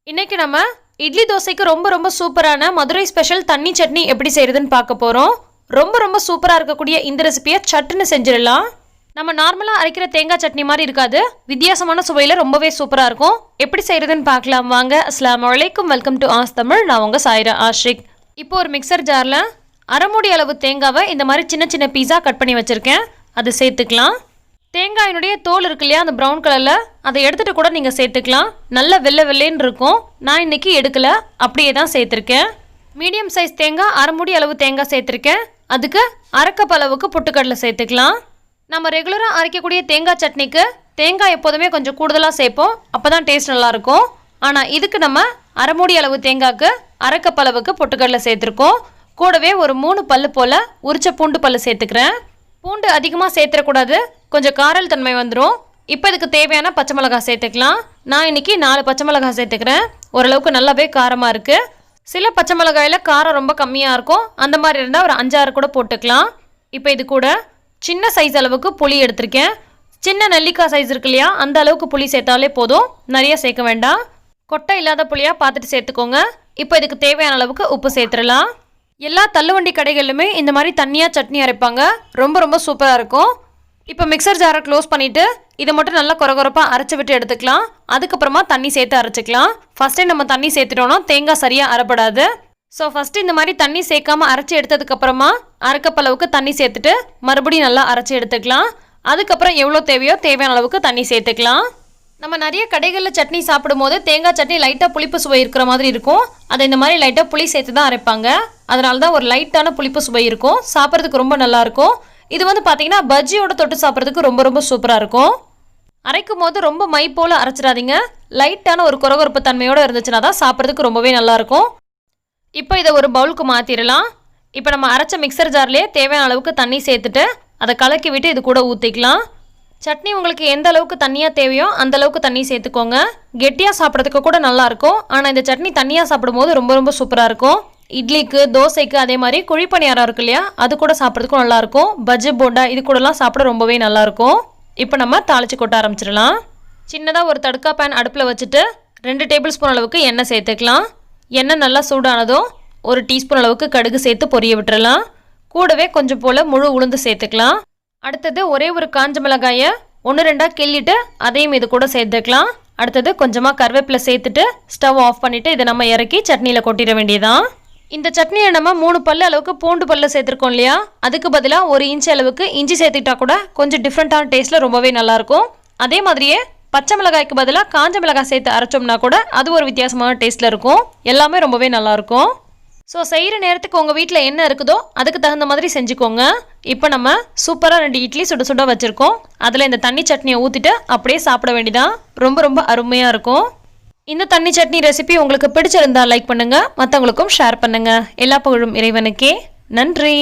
இன்னைக்கு நம்ம இட்லி தோசைக்கு ரொம்ப ரொம்ப சூப்பரான மதுரை ஸ்பெஷல் தண்ணி சட்னி எப்படி செய்யறதுன்னு பார்க்க போறோம். ரொம்ப ரொம்ப சூப்பரா இருக்கக்கூடிய இந்த ரெசிபியை சட்டுன்னு செஞ்சிடலாம். நம்ம நார்மலா அரைக்கிற தேங்காய் சட்னி மாதிரி இருக்காது, வித்தியாசமான சுவையில ரொம்பவே சூப்பரா இருக்கும். எப்படி செய்யறதுன்னு பார்க்கலாம் வாங்க. அஸ்ஸலாமு அலைக்கும், வெல்கம் டு ஆஸ்தமிழ். நான் உங்க சாயிரா ஆஷிக். இப்போ ஒரு மிக்சர் ஜார்ல அரை மூடி அளவு தேங்காவை இந்த மாதிரி சின்ன சின்ன பீஸா கட் பண்ணி வச்சிருக்கேன். அதை சேர்த்துக்கலாம். தேங்காயினுடைய தோல் இருக்கு இல்லையா, அந்த ப்ரௌன் கலரில், அதை எடுத்துகிட்டு கூட நீங்கள் சேர்த்துக்கலாம். நல்ல வெள்ளை வெள்ளைன்னு இருக்கும். நான் இன்றைக்கி எடுக்கலை, அப்படியே தான் சேர்த்துருக்கேன். மீடியம் சைஸ் தேங்காய் அரை மூடி அளவு தேங்காய் சேர்த்துருக்கேன். அதுக்கு அரை கப் அளவுக்கு பொட்டுக்கடலை சேர்த்துக்கலாம். நம்ம ரெகுலராக அரைக்கக்கூடிய தேங்காய் சட்னிக்கு தேங்காய் எப்போதுமே கொஞ்சம் கூடுதலாக சேர்ப்போம், அப்போ தான் டேஸ்ட் நல்லாயிருக்கும். ஆனால் இதுக்கு நம்ம அரை மூடி அளவு தேங்காய்க்கு அரை கப் அளவுக்கு பொட்டுக்கடலை சேர்த்துருக்கோம். கூடவே ஒரு 3 பல்லு போல் உரிச்ச பூண்டு பல்லு சேர்த்துக்கிறேன். பூண்டு அதிகமாக சேர்த்துடக்கூடாது, கொஞ்சம் காரல் தன்மை வந்துடும். இப்போ இதுக்கு தேவையான பச்சை மிளகாய் சேர்த்துக்கலாம். நான் இன்றைக்கி 4 பச்சை மிளகாய் சேர்த்துக்கிறேன். ஓரளவுக்கு நல்லாவே காரமாக இருக்குது. சில பச்சை மிளகாயில் காரம் ரொம்ப கம்மியாக இருக்கும், அந்த மாதிரி இருந்தால் ஒரு 5-6 கூட போட்டுக்கலாம். இப்போ இது கூட சின்ன சைஸ் அளவுக்கு புளி எடுத்திருக்கேன். சின்ன நெல்லிக்காய் சைஸ் இருக்கு இல்லையா, அந்த அளவுக்கு புளி சேர்த்தாலே போதும், நிறைய சேர்க்க வேண்டாம். கொட்டை இல்லாத புளியாக பார்த்துட்டு சேர்த்துக்கோங்க. இப்போ இதுக்கு தேவையான அளவுக்கு உப்பு சேர்த்துடலாம். எல்லா தள்ளுவண்டி கடைகளிலுமே இந்த மாதிரி தண்ணியாக சட்னி அரைப்பாங்க, ரொம்ப ரொம்ப சூப்பராக இருக்கும். இப்போ மிக்சர் ஜாரை க்ளோஸ் பண்ணிவிட்டு இதை மட்டும் நல்லா கொரகொரப்பாக அரைச்சி விட்டு எடுத்துக்கலாம். அதுக்கப்புறமா தண்ணி சேர்த்து அரைச்சிக்கலாம். ஃபஸ்ட்டே நம்ம தண்ணி சேர்த்துட்டோன்னா தேங்காய் சரியாக அரைப்படாது. ஸோ ஃபஸ்ட்டு இந்த மாதிரி தண்ணி சேர்க்காமல் அரைச்சி எடுத்ததுக்கப்புறமா அரை கப் அளவுக்கு தண்ணி சேர்த்துட்டு மறுபடியும் நல்லா அரைச்சி எடுத்துக்கலாம். அதுக்கப்புறம் எவ்வளோ தேவையோ தேவையான அளவுக்கு தண்ணி சேர்த்துக்கலாம். நம்ம நிறைய கடைகளில் சட்னி சாப்பிடும் போது தேங்காய் சட்னி லைட்டாக புளிப்பு சுவை இருக்கிற மாதிரி இருக்கும். அதை இந்த மாதிரி லைட்டாக புளி சேர்த்து தான் அரைப்பாங்க. அதனால தான் ஒரு லைட்டான புளிப்பு சுவை இருக்கும், சாப்பிட்றதுக்கு ரொம்ப நல்லாயிருக்கும். இது வந்து பார்த்தீங்கன்னா பஜ்ஜியோட தொட்டு சாப்பிட்றதுக்கு ரொம்ப ரொம்ப சூப்பராக இருக்கும். அரைக்கும் போது ரொம்ப மை போல் அரைச்சிடாதீங்க, லைட்டான ஒரு கொரகொரப்பு தன்மையோடு இருந்துச்சுன்னா தான் சாப்பிட்றதுக்கு ரொம்பவே நல்லாயிருக்கும். இப்போ இதை ஒரு பவுலுக்கு மாற்றிடலாம். இப்போ நம்ம அரைச்ச மிக்சர் ஜார்லேயே தேவையான அளவுக்கு தண்ணி சேர்த்துட்டு அதை கலக்கி விட்டு இது கூட ஊற்றிக்கலாம். சட்னி உங்களுக்கு எந்த அளவுக்கு தண்ணியாக தேவையோ அந்த அளவுக்கு தண்ணி சேர்த்துக்கோங்க. கெட்டியாக சாப்பிட்றதுக்கு கூட நல்லாயிருக்கும். ஆனால் இந்த சட்னி தண்ணியாக சாப்பிடும்போது ரொம்ப ரொம்ப சூப்பராக இருக்கும். இட்லிக்கு, தோசைக்கு, அதே மாதிரி குழிப்பணியாரம் இருக்கு இல்லையா, அது கூட சாப்பிட்றதுக்கும் நல்லாயிருக்கும். பஜ்ஜி போண்டா இது கூடலாம் சாப்பிட ரொம்பவே நல்லாயிருக்கும். இப்போ நம்ம தாளித்து கொட்ட ஆரம்பிச்சிடலாம். சின்னதாக ஒரு தடுக்கா பேன் அடுப்பில் வச்சுட்டு 2 டேபிள் ஸ்பூன் அளவுக்கு எண்ணெய் சேர்த்துக்கலாம். எண்ணெய் நல்லா சூடானதும் 1 டீஸ்பூன் அளவுக்கு கடுகு சேர்த்து பொரிய விட்டுறலாம். கூடவே கொஞ்சம் போல் முழு உளுந்து சேர்த்துக்கலாம். அடுத்தது ஒரே ஒரு காஞ்ச மிளகாயை 1-2 கிள்ளிட்டு அதையும் இது கூட சேர்த்துக்கலாம். அடுத்தது கொஞ்சமாக கருவேப்பிலை சேர்த்துட்டு ஸ்டவ் ஆஃப் பண்ணிவிட்டு இதை நம்ம இறக்கி சட்னியில் கொட்டிட வேண்டியதான். இந்த சட்னியை நம்ம 3 பல்லு அளவுக்கு பூண்டு பல்லு சேர்த்துருக்கோம் இல்லையா, அதுக்கு பதிலாக 1 இன்ச் அளவுக்கு இஞ்சி சேர்த்துக்கிட்டா கூட கொஞ்சம் டிஃப்ரெண்ட்டான டேஸ்ட்டில் ரொம்பவே நல்லாயிருக்கும். அதே மாதிரியே பச்சை மிளகாய்க்கு பதிலாக காஞ்ச மிளகாய் சேர்த்து அரைச்சோம்னா கூட அது ஒரு வித்தியாசமான டேஸ்ட்டில் இருக்கும். எல்லாமே ரொம்பவே நல்லாயிருக்கும். ஸோ செய்கிற நேரத்துக்கு உங்கள் வீட்டில் என்ன இருக்குதோ அதுக்கு தகுந்த மாதிரி செஞ்சுக்கோங்க. இப்போ நம்ம சூப்பராக 2 இட்லி சுட சுட வச்சுருக்கோம். அதில் இந்த தண்ணி சட்னியை ஊற்றிட்டு அப்படியே சாப்பிட வேண்டியதான். ரொம்ப ரொம்ப அருமையாக இருக்கும். இந்த தண்ணி சட்னி ரெசிபி உங்களுக்கு பிடிச்சிருந்தா லைக் பண்ணுங்கள், மற்றவங்களுக்கும் ஷேர் பண்ணுங்கள். எல்லா புகழும் இறைவனுக்கே. நன்றி.